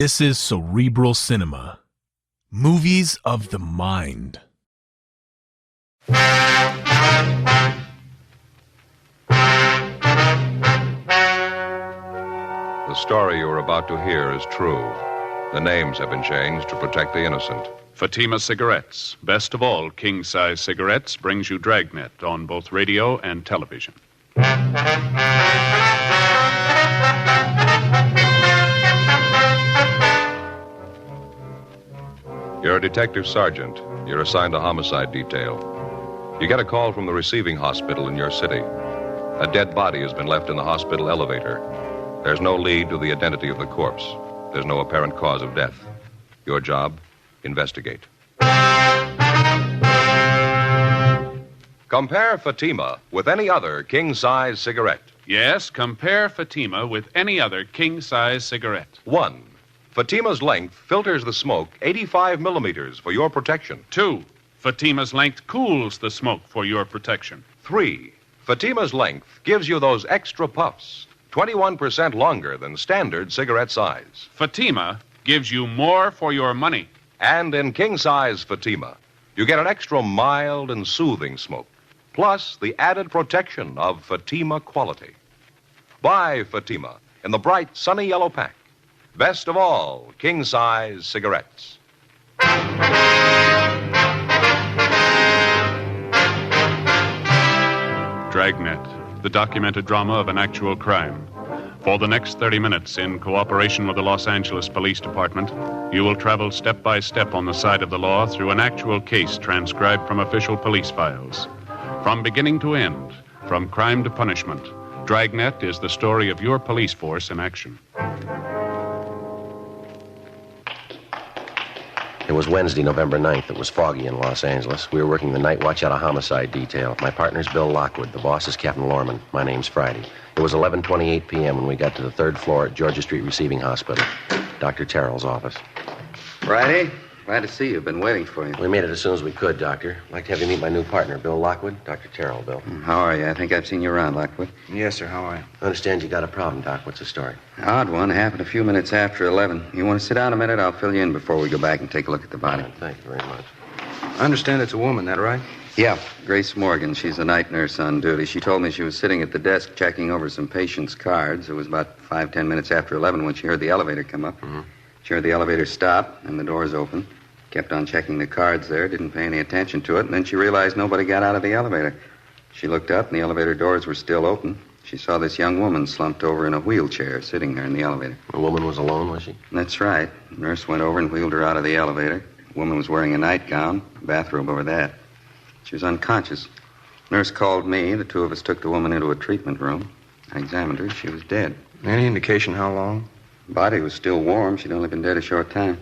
This is Cerebral Cinema. Movies of the mind. The story you are about to hear is true. The names have been changed to protect the innocent. Fatima Cigarettes, best of all king-size cigarettes, brings you Dragnet on both radio and television. You're a detective sergeant. You're assigned to homicide detail. You get a call from the receiving hospital in your city. A dead body has been left in the hospital elevator. There's no lead to the identity of the corpse. There's no apparent cause of death. Your job, investigate. Compare Fatima with any other king-size cigarette. Yes, compare Fatima with any other king-size cigarette. 1. Fatima's length filters the smoke 85 millimeters for your protection. 2. Fatima's length cools the smoke for your protection. 3. Fatima's length gives you those extra puffs, 21% longer than standard cigarette size. Fatima gives you more for your money. And in king-size Fatima, you get an extra mild and soothing smoke, plus the added protection of Fatima quality. Buy Fatima in the bright, sunny yellow pack. Best of all, king-size cigarettes. Dragnet, the documented drama of an actual crime. For the next 30 minutes, in cooperation with the Los Angeles Police Department, you will travel step by step on the side of the law through an actual case transcribed from official police files. From beginning to end, from crime to punishment, Dragnet is the story of your police force in action. It was Wednesday, November 9th. It was foggy in Los Angeles. We were working the night watch out of homicide detail. My partner's Bill Lockwood. The boss is Captain Lorman. My name's Friday. It was 11:28 p.m. when we got to the third floor at Georgia Street Receiving Hospital, Dr. Terrell's office. Friday, glad to see you. Been waiting for you. We made it as soon as we could, Doctor. I'd like to have you meet my new partner, Bill Lockwood. Dr. Terrell, Bill. How are you? I think I've seen you around, Lockwood. Yes, sir. How are you? I understand you got a problem, Doc. What's the story? Odd one. Happened a few minutes after 11. You want to sit down a minute? I'll fill you in before we go back and take a look at the body. Thank you very much. I understand it's a woman, that right? Yeah, Grace Morgan. She's a night nurse on duty. She told me she was sitting at the desk checking over some patients' cards. It was about 5-10 minutes after 11 when she heard the elevator come up. Mm-hmm. She heard the elevator stop and the doors open. Kept on checking the cards there, didn't pay any attention to it, and then she realized nobody got out of the elevator. She looked up, and the elevator doors were still open. She saw this young woman slumped over in a wheelchair, sitting there in the elevator. The woman was alone, was she? That's right. The nurse went over and wheeled her out of the elevator. The woman was wearing a nightgown, a bathrobe over that. She was unconscious. Nurse called me. The two of us took the woman into a treatment room. I examined her. She was dead. Any indication how long? Body was still warm. She'd only been dead a short time.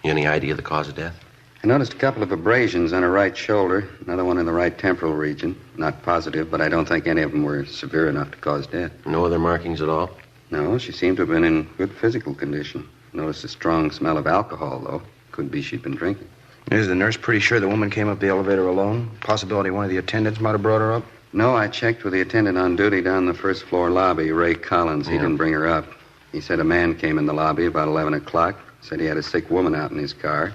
Any idea of the cause of death? I noticed a couple of abrasions on her right shoulder, another one in the right temporal region. Not positive, but I don't think any of them were severe enough to cause death. No other markings at all? No, she seemed to have been in good physical condition. Noticed a strong smell of alcohol, though. Could be she'd been drinking. Is the nurse pretty sure the woman came up the elevator alone? Possibility one of the attendants might have brought her up? No, I checked with the attendant on duty down the first floor lobby, Ray Collins. He didn't bring her up. He said a man came in the lobby about 11 o'clock. Said he had a sick woman out in his car.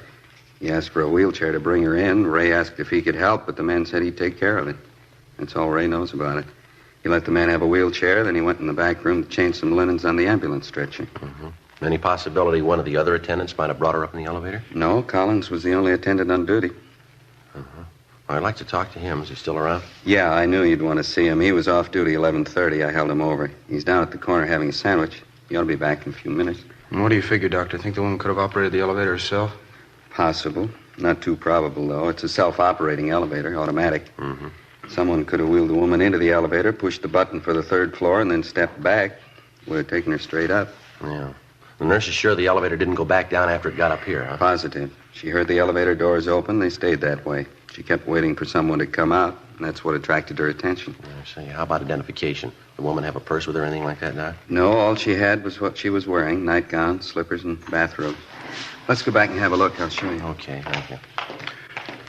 He asked for a wheelchair to bring her in. Ray asked if he could help, but the man said he'd take care of it. That's all Ray knows about it. He let the man have a wheelchair, then he went in the back room to change some linens on the ambulance stretcher. Mm-hmm. Any possibility one of the other attendants might have brought her up in the elevator? No, Collins was the only attendant on duty. I'd like to talk to him. Is he still around? Yeah, I knew you'd want to see him. He was off duty 11:30. I held him over. He's down at the corner having a sandwich. He ought to be back in a few minutes. And what do you figure, Doctor? Think the woman could have operated the elevator herself? Possible. Not too probable, though. It's a self-operating elevator, automatic. Mm-hmm. Someone could have wheeled the woman into the elevator, pushed the button for the third floor, and then stepped back. Would have taken her straight up. Yeah. The nurse is sure the elevator didn't go back down after it got up here, huh? Positive. She heard the elevator doors open. They stayed that way. She kept waiting for someone to come out, and that's what attracted her attention. I see. How about identification? The woman have a purse with her or anything like that, Doc? No, all she had was what she was wearing, nightgown, slippers, and bathrobe. Let's go back and have a look. I'll show you. Okay, thank you.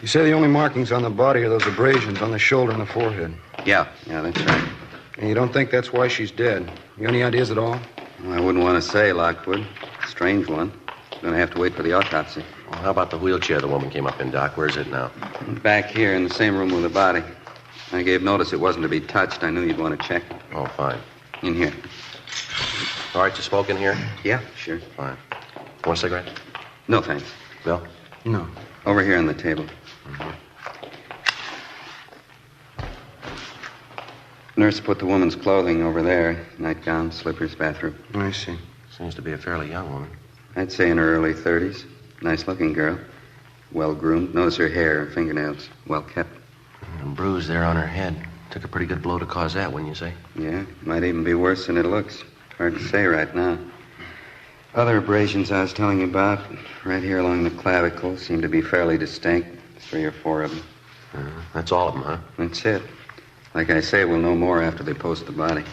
You say the only markings on the body are those abrasions on the shoulder and the forehead. Yeah, that's right. And you don't think that's why she's dead? You got any ideas at all? Well, I wouldn't want to say, Lockwood. strange one. Gonna have to wait for the autopsy. Well, how about the wheelchair the woman came up in, Doc? Where's it now? Back here in the same room with the body. I gave notice it wasn't to be touched. I knew you'd want to check. Oh, fine. In here. All right, you smoke in here? Yeah, sure. Fine. Want a cigarette? No, thanks. Bill? No. Over here on the table. Nurse put the woman's clothing over there. Nightgown, slippers, bathrobe. I see. Seems to be a fairly young woman. I'd say in her early 30s. Nice-looking girl. Well-groomed. Notice her hair and fingernails. Well-kept. And bruise there on her head. Took a pretty good blow to cause that, wouldn't you say? Yeah, might even be worse than it looks. Hard to say right now. Other abrasions I was telling you about, right here along the clavicle, seem to be fairly distinct. 3 or 4 of them. That's all of them, huh? That's it. Like I say, we'll know more after they post the body.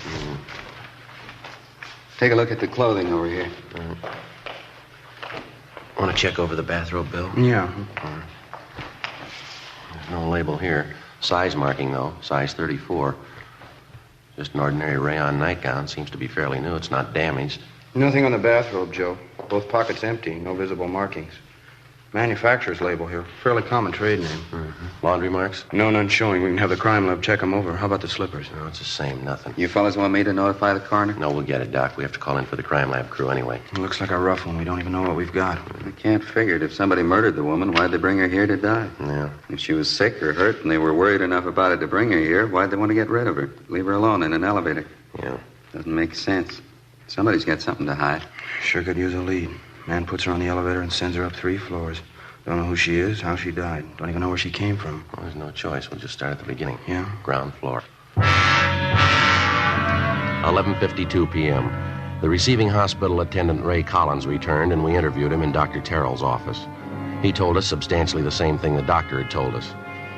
Take a look at the clothing over here. Want to check over the bathrobe, Bill? Yeah. There's no label here. Size marking, though. Size 34. Just an ordinary rayon nightgown. Seems to be fairly new. It's not damaged. Nothing on the bathrobe, Joe. Both pockets empty. No visible markings. Manufacturer's label here. Fairly common trade name. Laundry marks? No, none showing. We can have the crime lab check them over. How about the slippers? No, it's the same. Nothing. You fellas want me to notify the coroner? No, we'll get it, Doc. We have to call in for the crime lab crew anyway. It looks like a rough one. We don't even know what we've got. I can't figure it. If somebody murdered the woman, why'd they bring her here to die? Yeah. If she was sick or hurt and they were worried enough about it to bring her here, why'd they want to get rid of her? Leave her alone in an elevator. Yeah. Doesn't make sense. Somebody's got something to hide. Sure could use a lead. Man puts her on the elevator and sends her up 3 floors. Don't know who she is, how she died. Don't even know where she came from. Well, there's no choice. We'll just start at the beginning. Yeah? Ground floor. 11:52 p.m. The receiving hospital attendant, Ray Collins, returned, and we interviewed him in Dr. Terrell's office. He told us substantially the same thing the doctor had told us.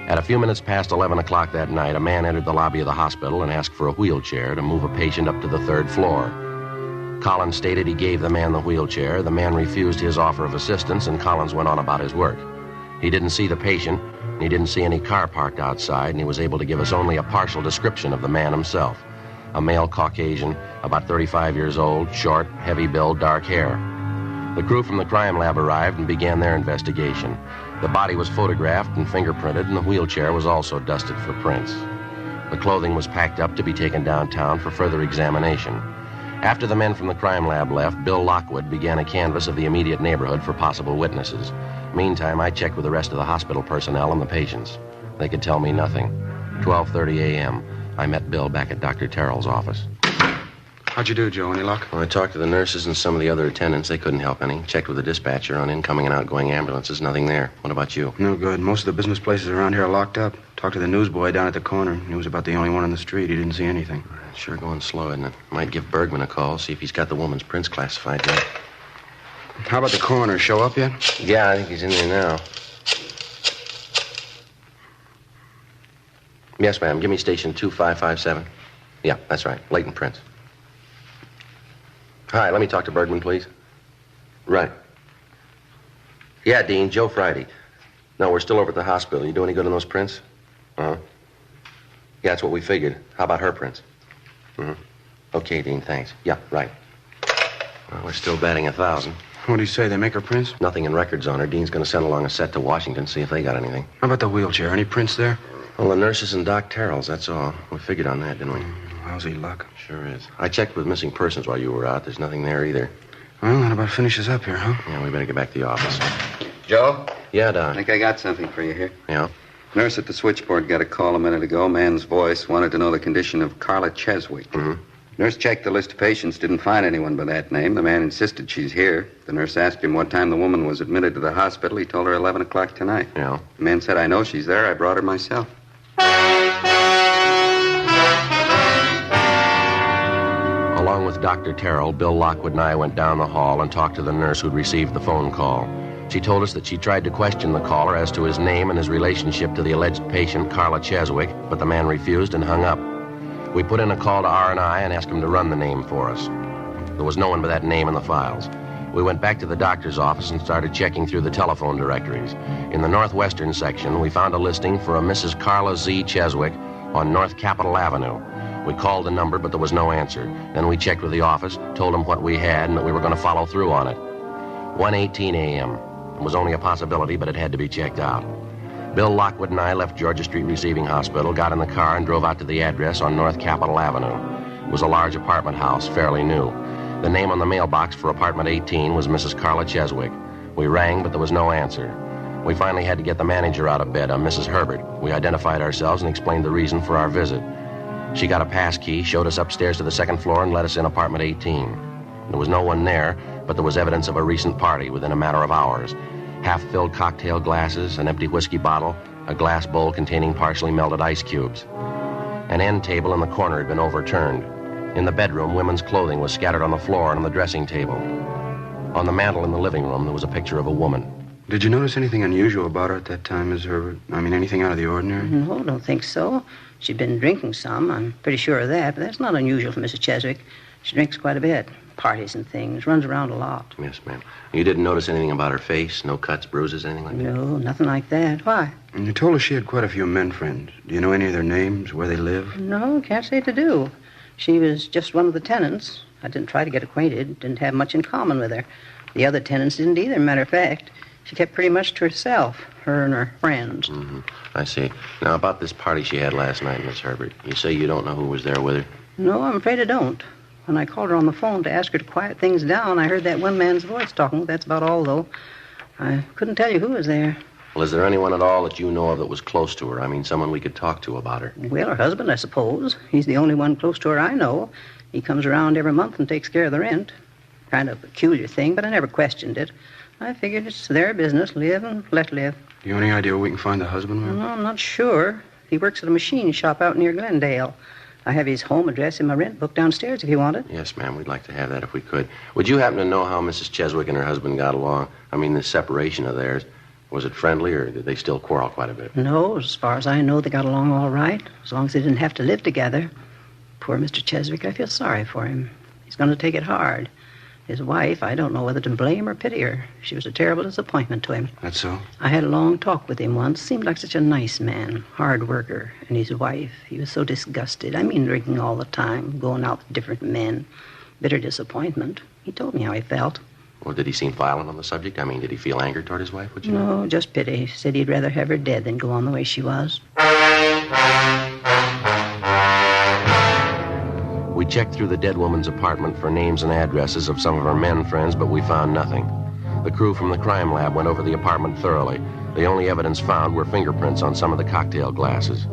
At a few minutes past 11 o'clock that night, a man entered the lobby of the hospital and asked for a wheelchair to move a patient up to the 3rd floor. Collins stated he gave the man the wheelchair. The man refused his offer of assistance, and Collins went on about his work. He didn't see the patient, and he didn't see any car parked outside, and he was able to give us only a partial description of the man himself. A male Caucasian, about 35 years old, short, heavy build, dark hair. The crew from the crime lab arrived and began their investigation. The body was photographed and fingerprinted, and the wheelchair was also dusted for prints. The clothing was packed up to be taken downtown for further examination. After the men from the crime lab left, Bill Lockwood began a canvass of the immediate neighborhood for possible witnesses. Meantime, I checked with the rest of the hospital personnel and the patients. They could tell me nothing. 12:30 a.m., I met Bill back at Dr. Terrell's office. How'd you do, Joe? Any luck? Well, I talked to the nurses and some of the other attendants. They couldn't help any. Checked with the dispatcher on incoming and outgoing ambulances. Nothing there. What about you? No good. Most of the business places around here are locked up. Talked to the newsboy down at the corner. He was about the only one on the street. He didn't see anything. Sure going slow, isn't it? Might give Bergman a call, see if he's got the woman's prints classified yet. How about the coroner? Show up yet? Yeah, I think he's in there now. Yes, ma'am. Give me station 2557. Yeah, that's right. Latent prints. Hi, let me talk to Bergman, please. Right. Yeah, Dean, Joe Friday. No, we're still over at the hospital. You do any good on those prints? Uh-huh. Yeah, that's what we figured. How about her prints? Okay, Dean, thanks. Yeah, right. Well, we're still batting 1,000. What do you say? They make her prints? Nothing in records on her. Dean's going to send along a set to Washington, see if they got anything. How about the wheelchair? Any prints there? Well, the nurses and Doc Terrell's, that's all. We figured on that, didn't we? Lousy luck. Sure is. I checked with missing persons while you were out. There's nothing there either. Well, that about finishes up here, huh? Yeah, we better get back to the office. Joe? Yeah, I Doc. think I got something for you here. Yeah? Nurse at the switchboard got a call a minute ago. Man's voice wanted to know the condition of Carla Cheswick. Nurse checked the list of patients, didn't find anyone by that name. The man insisted she's here. The nurse asked him what time the woman was admitted to the hospital. He told her 11 o'clock tonight. Yeah? The man said, I know she's there. I brought her myself. Along with Dr. Terrell, Bill Lockwood and I went down the hall and talked to the nurse who'd received the phone call. She told us that she tried to question the caller as to his name and his relationship to the alleged patient, Carla Cheswick, but the man refused and hung up. We put in a call to R&I and asked him to run the name for us. There was no one by that name in the files. We went back to the doctor's office and started checking through the telephone directories. In the northwestern section, we found a listing for a Mrs. Carla Z. Cheswick on North Capitol Avenue. We called the number, but there was no answer. Then we checked with the office, told them what we had, and that we were going to follow through on it. 1:18 a.m. It was only a possibility, but it had to be checked out. Bill Lockwood and I left Georgia Street Receiving Hospital, got in the car, and drove out to the address on North Capitol Avenue. It was a large apartment house, fairly new. The name on the mailbox for apartment 18 was Mrs. Carla Cheswick. We rang, but there was no answer. We finally had to get the manager out of bed, Mrs. Herbert. We identified ourselves and explained the reason for our visit. She got a pass key, showed us upstairs to the second floor, and let us in apartment 18. There was no one there, but there was evidence of a recent party within a matter of hours. Half-filled cocktail glasses, an empty whiskey bottle, a glass bowl containing partially melted ice cubes. An end table in the corner had been overturned. In the bedroom, women's clothing was scattered on the floor and on the dressing table. On the mantel in the living room, there was a picture of a woman. Did you notice anything unusual about her at that time, Miss Herbert? I mean, anything out of the ordinary? No, don't think so. She'd been drinking some. I'm pretty sure of that, but that's not unusual for Mrs. Cheswick. She drinks quite a bit. Parties and things. Runs around a lot. Yes, ma'am. You didn't notice anything about her face? No cuts, bruises, anything like that? No, nothing like that. Why? And you told us she had quite a few men friends. Do you know any of their names, where they live? No, can't say to do. She was just one of the tenants. I didn't try to get acquainted. Didn't have much in common with her. The other tenants didn't either, matter of fact. She kept pretty much to herself, her and her friends. Mm-hmm. I see. Now, about this party she had last night, Miss Herbert, you say you don't know who was there with her? No, I'm afraid I don't. When I called her on the phone to ask her to quiet things down, I heard that one man's voice talking. That's about all, though. I couldn't tell you who was there. Well, is there anyone at all that you know of that was close to her? I mean, someone we could talk to about her. Well, her husband, I suppose. He's the only one close to her I know. He comes around every month and takes care of the rent. Kind of a peculiar thing, but I never questioned it. I figured it's their business, live and let live. Do you have any idea where we can find the husband, ma'am? No, I'm not sure. He works at a machine shop out near Glendale. I have his home address in my rent book downstairs if you want it. Yes, ma'am. We'd like to have that if we could. Would you happen to know how Mrs. Cheswick and her husband got along? I mean, the separation of theirs. Was it friendly, or did they still quarrel quite a bit? No, as far as I know, they got along all right, as long as they didn't have to live together. Poor Mr. Cheswick, I feel sorry for him. He's going to take it hard. His wife, I don't know whether to blame or pity her. She was a terrible disappointment to him. That's so? I had a long talk with him once. Seemed like such a nice man, hard worker. And his wife, he was so disgusted. I mean, drinking all the time, going out with different men. Bitter disappointment. He told me how he felt. Well, did he seem violent on the subject? I mean, did he feel anger toward his wife, would you know? No, just pity. Said he'd rather have her dead than go on the way she was. We checked through the dead woman's apartment for names and addresses of some of her men friends, but we found nothing. The crew from the crime lab went over the apartment thoroughly. The only evidence found were fingerprints on some of the cocktail glasses.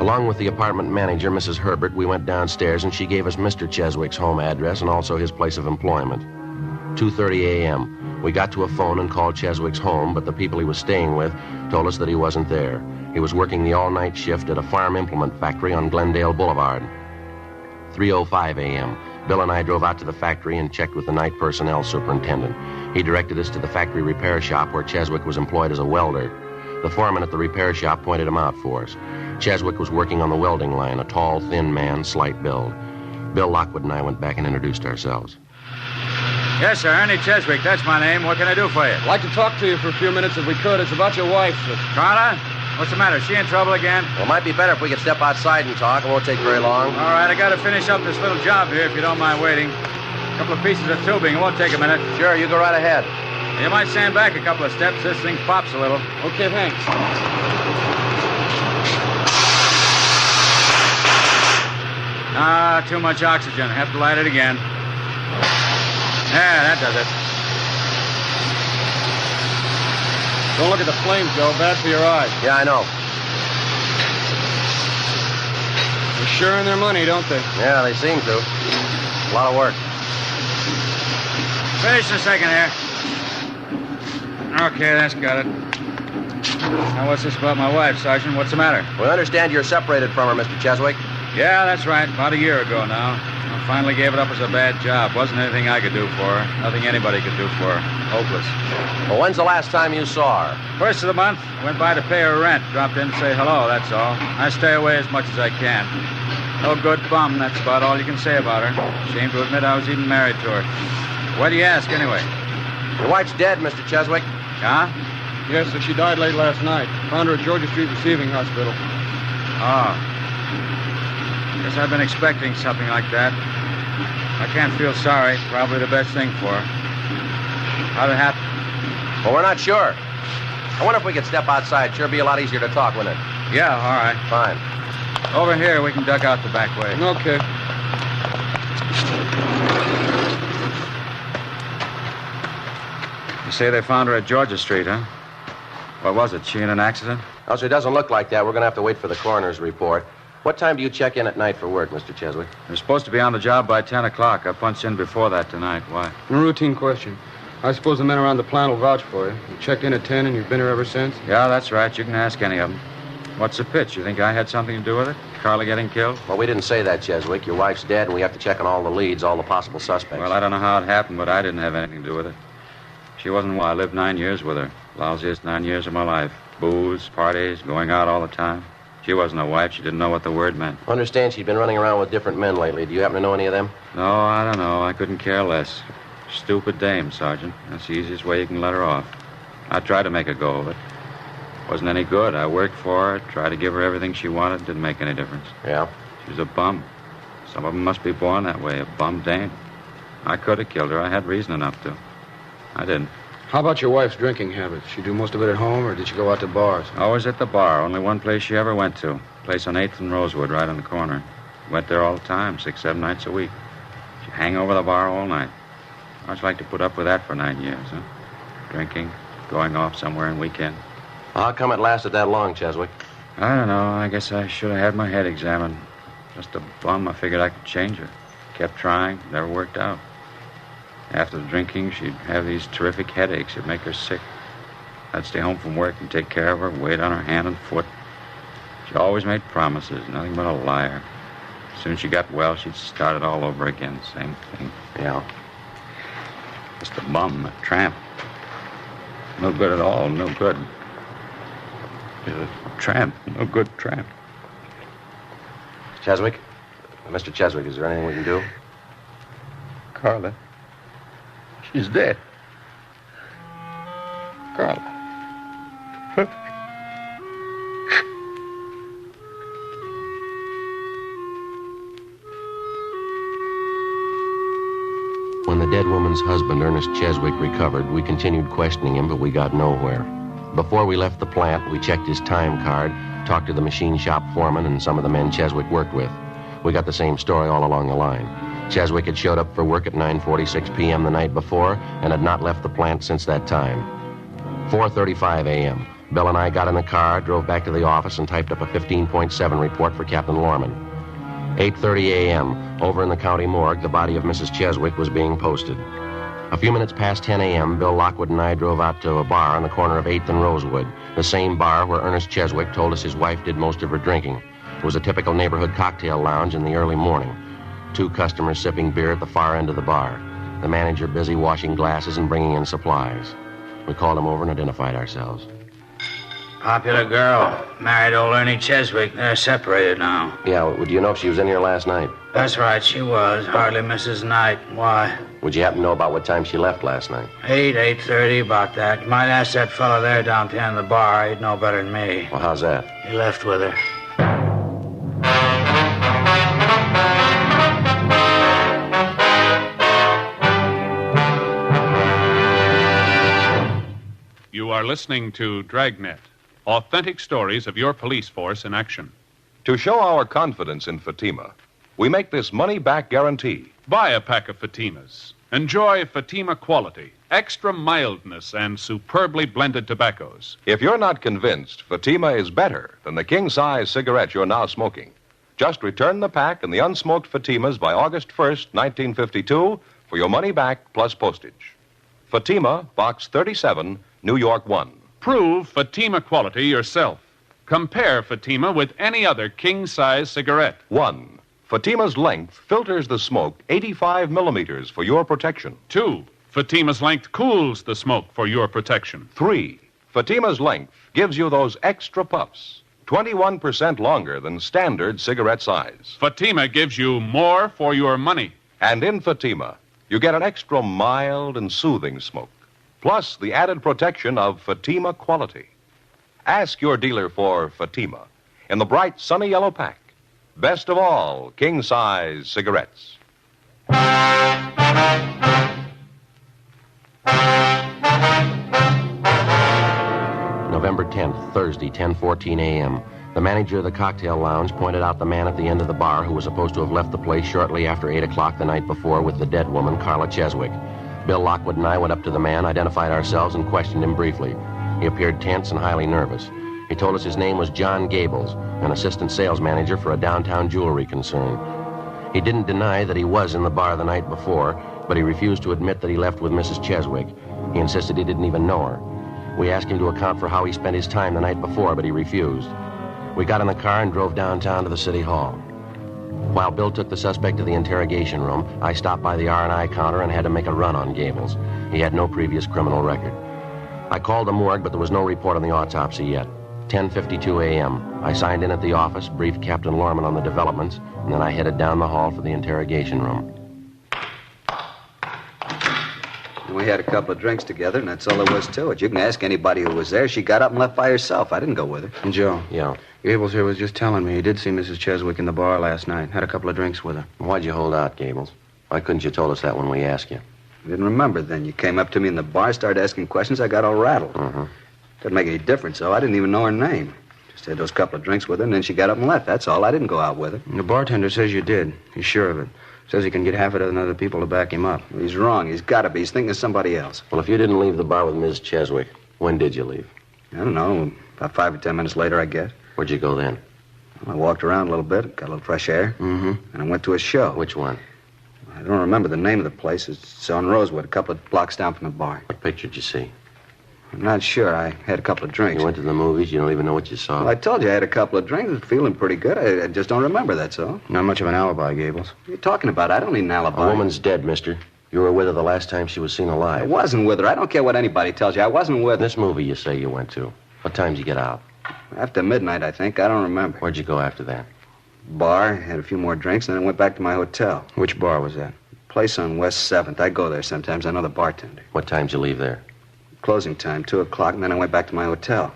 Along with the apartment manager, Mrs. Herbert, we went downstairs and she gave us Mr. Cheswick's home address and also his place of employment. 2:30 a.m. We got to a phone and called Cheswick's home, but the people he was staying with told us that he wasn't there. He was working the all-night shift at a farm implement factory on Glendale Boulevard. 3:05 a.m. Bill and I drove out to the factory and checked with the night personnel superintendent. He directed us to the factory repair shop where Cheswick was employed as a welder. The foreman at the repair shop pointed him out for us. Cheswick was working on the welding line, a tall, thin man, slight build. Bill Lockwood and I went back and introduced ourselves. Yes, sir, Ernie Cheswick. That's my name. What can I do for you? I'd like to talk to you for a few minutes if we could. It's about your wife, sir. Carla? What's the matter? Is she in trouble again? Well, it might be better if we could step outside and talk. It won't take very long. All right, I got to finish up this little job here, if you don't mind waiting. A couple of pieces of tubing. It won't take a minute. Sure, you go right ahead. You might stand back a couple of steps. This thing pops a little. Okay, thanks. Too much oxygen. Have to light it again. Yeah, that does it. Don't look at the flames, Joe. Bad for your eyes. Yeah, I know. They're sure in their money, don't they? Yeah, they seem to. A lot of work. Finish in a second here. Okay, that's got it. Now, what's this about my wife, Sergeant? What's the matter? We understand you're separated from her, Mr. Cheswick. Yeah, that's right. About a year ago now. I finally gave it up as a bad job. Wasn't anything I could do for her. Nothing anybody could do for her. Hopeless. Well, when's the last time you saw her? First of the month, went by to pay her rent. Dropped in to say hello, that's all. I stay away as much as I can. No good bum, that's about all you can say about her. Shame to admit I was even married to her. Why do you ask, anyway? Your wife's dead, Mr. Cheswick. Huh? Yes, sir. She died late last night. Found her at Georgia Street Receiving Hospital. Oh. Guess I've been expecting something like that. I can't feel sorry. Probably the best thing for her. How'd it happen? Well, we're not sure. I wonder if we could step outside. Sure be a lot easier to talk, wouldn't it? Yeah, all right. Fine. Over here, we can duck out the back way. Okay. You say they found her at Georgia Street, huh? What was it? She in an accident? Oh, so it doesn't look like that. We're going to have to wait for the coroner's report. What time do you check in at night for work, Mr. Cheswick? You're supposed to be on the job by 10 o'clock. I punched in before that tonight. Why? A routine question. I suppose the men around the plant will vouch for you. You checked in at 10 and you've been here ever since? Yeah, that's right. You can ask any of them. What's the pitch? You think I had something to do with it? Carla getting killed? Well, we didn't say that, Cheswick. Your wife's dead, and we have to check on all the leads, all the possible suspects. Well, I don't know how it happened, but I didn't have anything to do with it. She wasn't one. I lived 9 years with her. Lousiest 9 years of my life. Booze, parties, going out all the time. She wasn't a wife. She didn't know what the word meant. I understand she'd been running around with different men lately. Do you happen to know any of them? No, I don't know. I couldn't care less. Stupid dame, Sergeant. That's the easiest way you can let her off. I tried to make a go of it. Wasn't any good. I worked for her, tried to give her everything she wanted. Didn't make any difference. Yeah? She was a bum. Some of them must be born that way, a bum dame. I could have killed her. I had reason enough to. I didn't. How about your wife's drinking habits? She do most of it at home, or did she go out to bars? Always at the bar. Only one place she ever went to. Place on 8th and Rosewood, right on the corner. Went there all the time, 6, 7 nights a week. She'd hang over the bar all night. How'd you like to put up with that for 9 years, huh? Drinking, going off somewhere on weekend. How come it lasted that long, Cheswick? I don't know. I guess I should have had my head examined. Just a bum. I figured I could change her. Kept trying. Never worked out. After the drinking, she'd have these terrific headaches. It'd make her sick. I'd stay home from work and take care of her, wait on her hand and foot. She always made promises, nothing but a liar. As soon as she got well, she'd start it all over again. Same thing. Yeah. Just a bum, a tramp. No good at all, no good. A tramp, no good tramp. Cheswick? Mr. Cheswick, is there anything we can do? Carla. She's dead. Carla. When the dead woman's husband, Ernest Cheswick, recovered, we continued questioning him, but we got nowhere. Before we left the plant, we checked his time card, talked to the machine shop foreman and some of the men Cheswick worked with. We got the same story all along the line. Cheswick had showed up for work at 9:46 p.m. the night before and had not left the plant since that time. 4:35 a.m. Bill and I got in the car, drove back to the office, and typed up a 15.7 report for Captain Lorman. 8:30 a.m., over in the county morgue, the body of Mrs. Cheswick was being posted. A few minutes past 10 a.m., Bill Lockwood and I drove out to a bar on the corner of 8th and Rosewood, the same bar where Ernest Cheswick told us his wife did most of her drinking. It was a typical neighborhood cocktail lounge in the early morning. 2 customers sipping beer at the far end of the bar. The manager busy washing glasses and bringing in supplies. We called him over and identified ourselves. Popular girl. Married old Ernie Cheswick. They're separated now. Yeah, well, do you know if she was in here last night? That's right, she was. Hardly misses night. Why? Would you happen to know about what time she left last night? 8:30, about that. You might ask that fella there down at the end of the bar. He'd know better than me. Well, how's that? He left with her. You are listening to Dragnet, authentic stories of your police force in action. To show our confidence in Fatima, we make this money-back guarantee. Buy a pack of Fatimas. Enjoy Fatima quality, extra mildness, and superbly blended tobaccos. If you're not convinced Fatima is better than the king-size cigarette you're now smoking, just return the pack and the unsmoked Fatimas by August 1st, 1952, for your money back plus postage. Fatima, Box 37, New York 1. Prove Fatima quality yourself. Compare Fatima with any other king-size cigarette. 1. Fatima's length filters the smoke 85 millimeters for your protection. 2. Fatima's length cools the smoke for your protection. 3. Fatima's length gives you those extra puffs, 21% longer than standard cigarette size. Fatima gives you more for your money. And in Fatima, you get an extra mild and soothing smoke, plus the added protection of Fatima quality. Ask your dealer for Fatima in the bright sunny yellow pack. Best of all, king-size cigarettes. November 10th, Thursday, 10:14 a.m. The manager of the cocktail lounge pointed out the man at the end of the bar who was supposed to have left the place shortly after 8 o'clock the night before with the dead woman, Carla Cheswick. Bill Lockwood and I went up to the man, identified ourselves, and questioned him briefly. He appeared tense and highly nervous. He told us his name was John Gables, an assistant sales manager for a downtown jewelry concern. He didn't deny that he was in the bar the night before, but he refused to admit that he left with Mrs. Cheswick. He insisted he didn't even know her. We asked him to account for how he spent his time the night before, but he refused. We got in the car and drove downtown to the city hall. While Bill took the suspect to the interrogation room, I stopped by the R&I counter and had to make a run on Gables. He had no previous criminal record. I called the morgue, but there was no report on the autopsy yet. 10:52 a.m. I signed in at the office, briefed Captain Lorman on the developments, and then I headed down the hall for the interrogation room. We had a couple of drinks together, and that's all there was to it. You can ask anybody who was there. She got up and left by herself. I didn't go with her. And Joe. Yeah. Gables here was just telling me he did see Mrs. Cheswick in the bar last night. Had a couple of drinks with her. Why'd you hold out, Gables? Why couldn't you told us that when we asked you? I didn't remember then. You came up to me in the bar, started asking questions. I got all rattled. Didn't make any difference, though. I didn't even know her name. Just had those couple of drinks with her, and then she got up and left. That's all. I didn't go out with her. And the bartender says you did. He's sure of it. Says he can get half a dozen other people to back him up. He's wrong. He's got to be. He's thinking of somebody else. Well, if you didn't leave the bar with Ms. Cheswick, when did you leave? I don't know. About 5 or 10 minutes later, I guess. Where'd you go then? Well, I walked around a little bit, got a little fresh air, and I went to a show. Which one? I don't remember the name of the place. It's on Rosewood, a couple of blocks down from the bar. What picture did you see? I'm not sure. I had a couple of drinks. You went to the movies? You don't even know what you saw? Well, I told you I had a couple of drinks. I was feeling pretty good. I just don't remember, that's all. Not much of an alibi, Gables. What are you talking about? I don't need an alibi. A woman's dead, mister. You were with her the last time she was seen alive. I wasn't with her. I don't care what anybody tells you. I wasn't with her. This movie you say you went to. What time did you get out? After midnight, I think. I don't remember. Where'd you go after that? Bar, had a few more drinks, and then I went back to my hotel. Which bar was that? Place on West 7th. I go there sometimes. I know the bartender. What time did you leave there? Closing time, 2 o'clock, and then I went back to my hotel.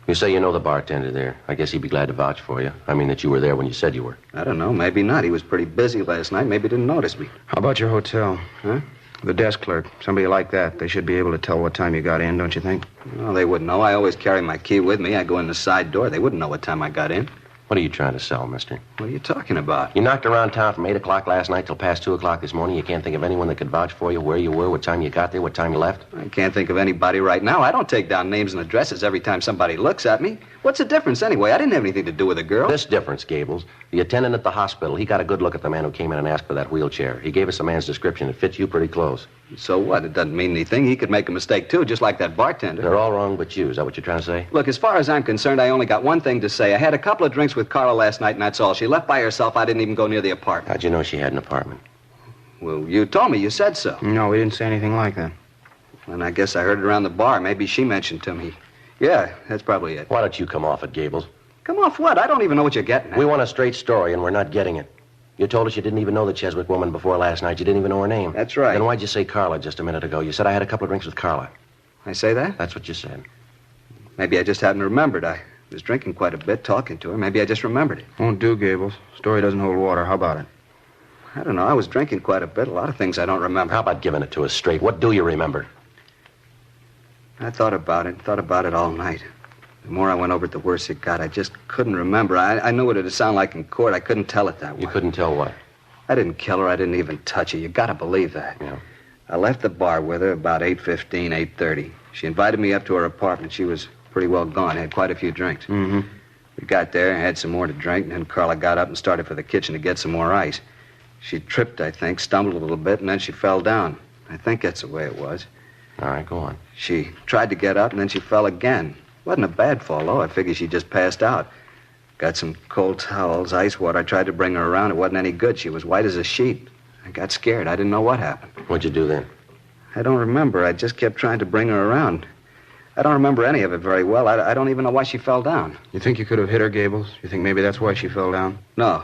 You say you know the bartender there. I guess he'd be glad to vouch for you. I mean that you were there when you said you were. I don't know. Maybe not. He was pretty busy last night. Maybe he didn't notice me. How about your hotel? Huh? The desk clerk. Somebody like that. They should be able to tell what time you got in, don't you think? No, they wouldn't know. I always carry my key with me. I go in the side door. They wouldn't know what time I got in. What are you trying to sell, mister? What are you talking about? You knocked around town from 8 o'clock last night till past 2 o'clock this morning. You can't think of anyone that could vouch for you, where you were, what time you got there, what time you left? I can't think of anybody right now. I don't take down names and addresses every time somebody looks at me. What's the difference anyway? I didn't have anything to do with the girl. This difference, Gables. The attendant at the hospital, he got a good look at the man who came in and asked for that wheelchair. He gave us the man's description. It fits you pretty close. So what? It doesn't mean anything. He could make a mistake, too, just like that bartender. They're all wrong but you. Is that what you're trying to say? Look, as far as I'm concerned, I only got one thing to say. I had a couple of drinks with Carla last night, and that's all. She left by herself. I didn't even go near the apartment. How'd you know she had an apartment? Well, you told me. You said so. No, we didn't say anything like that. And I guess I heard it around the bar. Maybe she mentioned to me. Yeah, that's probably it. Why don't you come off it, Gables? Come off what? I don't even know what you're getting at. We want a straight story, and we're not getting it. You told us you didn't even know the Cheswick woman before last night. You didn't even know her name. That's right. Then why'd you say Carla just a minute ago? You said I had a couple of drinks with Carla. I say that? That's what you said. Maybe I just hadn't remembered. I was drinking quite a bit, talking to her. Maybe I just remembered it. Won't do, Gables. Story doesn't hold water. How about it? I don't know. I was drinking quite a bit. A lot of things I don't remember. How about giving it to us straight? What do you remember? I thought about it all night. The more I went over it, the worse it got. I just couldn't remember. I knew what it'd sound like in court. I couldn't tell it that way. You couldn't tell what? I didn't kill her. I didn't even touch her. You gotta believe that. Yeah. I left the bar with her about 8:15, 8:30. She invited me up to her apartment. She was pretty well gone. Had quite a few drinks. Mm-hmm. We got there, had some more to drink, and then Carla got up and started for the kitchen to get some more ice. She tripped, I think, stumbled a little bit, and then she fell down. I think that's the way it was. All right, go on. She tried to get up, and then she fell again. Wasn't a bad fall, though. I figured she just passed out. Got some cold towels, ice water. I tried to bring her around. It wasn't any good. She was white as a sheet. I got scared. I didn't know what happened. What'd you do then? I don't remember. I just kept trying to bring her around. I don't remember any of it very well. I don't even know why she fell down. You think you could have hit her, Gables? You think maybe that's why she fell down? No.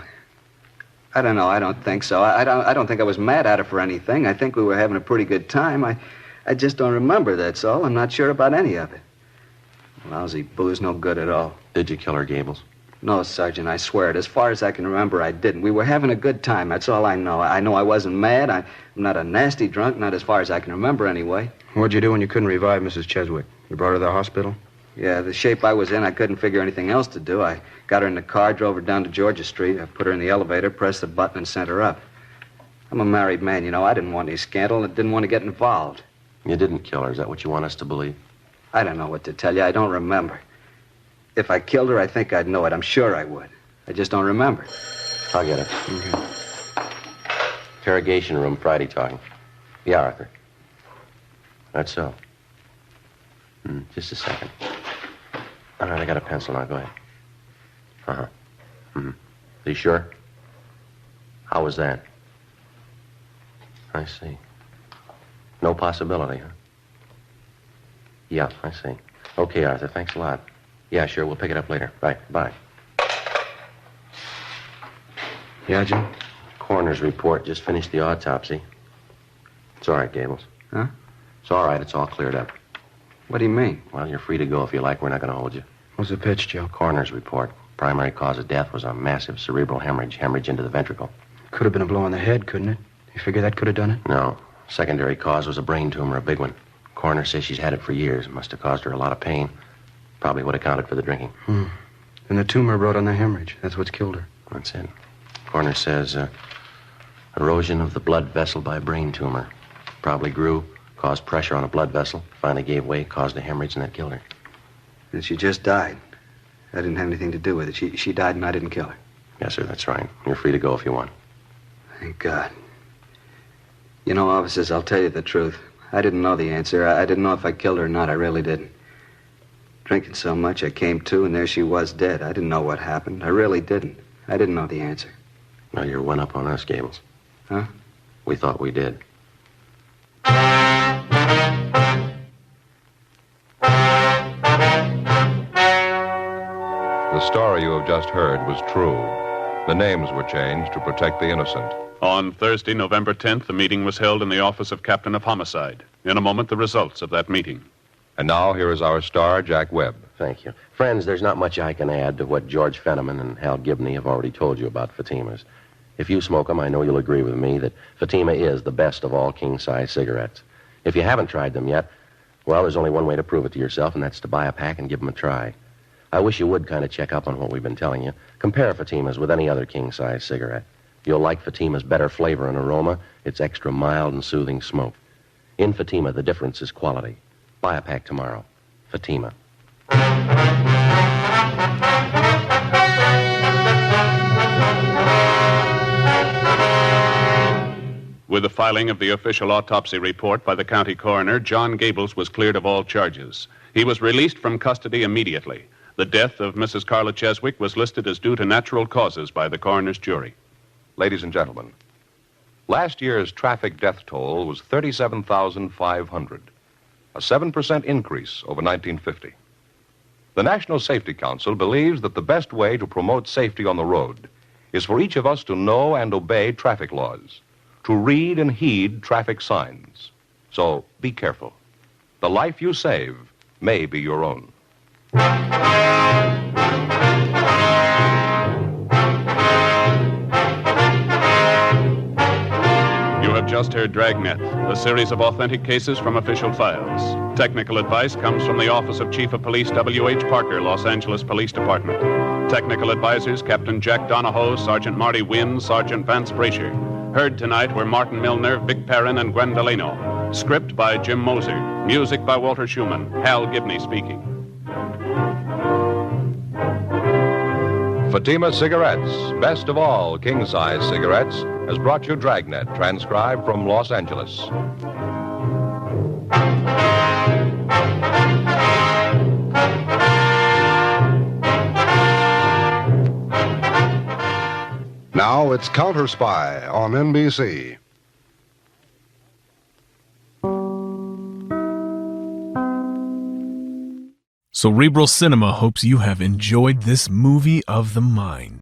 I don't know. I don't think so. I don't think I was mad at her for anything. I think we were having a pretty good time. I just don't remember, that's all. I'm not sure about any of it. Lousy booze, no good at all. Did you kill her, Gables? No, Sergeant, I swear it. As far as I can remember, I didn't. We were having a good time. That's all I know. I know I wasn't mad. I'm not a nasty drunk, not as far as I can remember anyway. What'd you do when you couldn't revive Mrs. Cheswick? You brought her to the hospital? Yeah, the shape I was in, I couldn't figure anything else to do. I got her in the car, drove her down to Georgia Street. I put her in the elevator, pressed the button, and sent her up. I'm a married man, you know. I didn't want any scandal and didn't want to get involved. You didn't kill her. Is that what you want us to believe? I don't know what to tell you. I don't remember. If I killed her, I think I'd know it. I'm sure I would. I just don't remember. I'll get it. Okay. Interrogation room, Friday talking. Yeah, Arthur. That's so. Just a second. All right, I got a pencil now. Go ahead. Uh-huh. Are you sure? How was that? I see. No possibility, huh? Yeah, I see. Okay, Arthur, thanks a lot. Yeah, sure, we'll pick it up later. Right, bye. Yeah, Jim? Coroner's report just finished the autopsy. It's all right, Gables. Huh? It's all right, it's all cleared up. What do you mean? Well, you're free to go if you like. We're not going to hold you. What's the pitch, Joe? Coroner's report. Primary cause of death was a massive cerebral hemorrhage into the ventricle. Could have been a blow on the head, couldn't it? You figure that could have done it? No. Secondary cause was a brain tumor, a big one. Coroner says she's had it for years. It must have caused her a lot of pain. Probably would have accounted for the drinking. And the tumor wrote on the hemorrhage. That's what's killed her. That's it. Coroner says erosion of the blood vessel by brain tumor. Probably grew, caused pressure on a blood vessel, finally gave way, caused a hemorrhage, and that killed her. And she just died. I didn't have anything to do with it. She died and I didn't kill her. Yes, sir, that's right. You're free to go if you want. Thank God. You know, officers, I'll tell you the truth. I didn't know the answer. I didn't know if I killed her or not. I really didn't. Drinking so much, I came to, and there she was dead. I didn't know what happened. I really didn't. I didn't know the answer. Well, you're one up on us, Gables. Huh? We thought we did. The story you have just heard was true. The names were changed to protect the innocent. On Thursday, November 10th, the meeting was held in the office of Captain of Homicide. In a moment, the results of that meeting. And now, here is our star, Jack Webb. Thank you. Friends, there's not much I can add to what George Fenneman and Hal Gibney have already told you about Fatima's. If you smoke them, I know you'll agree with me that Fatima is the best of all king-size cigarettes. If you haven't tried them yet, well, there's only one way to prove it to yourself, and that's to buy a pack and give them a try. I wish you would kind of check up on what we've been telling you. Compare Fatima's with any other king-size cigarette. You'll like Fatima's better flavor and aroma. It's extra mild and soothing smoke. In Fatima, the difference is quality. Buy a pack tomorrow. Fatima. With the filing of the official autopsy report by the county coroner, John Gables was cleared of all charges. He was released from custody immediately. The death of Mrs. Carla Cheswick was listed as due to natural causes by the coroner's jury. Ladies and gentlemen, last year's traffic death toll was 37,500, a 7% increase over 1950. The National Safety Council believes that the best way to promote safety on the road is for each of us to know and obey traffic laws, to read and heed traffic signs. So be careful. The life you save may be your own. You have just heard Dragnet, a series of authentic cases from official files. Technical advice comes from the Office of Chief of Police W.H. Parker, Los Angeles Police Department. Technical advisors, Captain Jack Donahoe, Sergeant Marty Wynn, Sergeant Vance Brasher. Heard tonight were Martin Milner, Vic Perrin, and Gwen Delano. Script by Jim Moser. Music by Walter Schumann. Hal Gibney speaking. Fatima Cigarettes, best of all king-size cigarettes, has brought you Dragnet, transcribed from Los Angeles. Now it's Counter Spy on NBC. Cerebral Cinema hopes you have enjoyed this movie of the mind.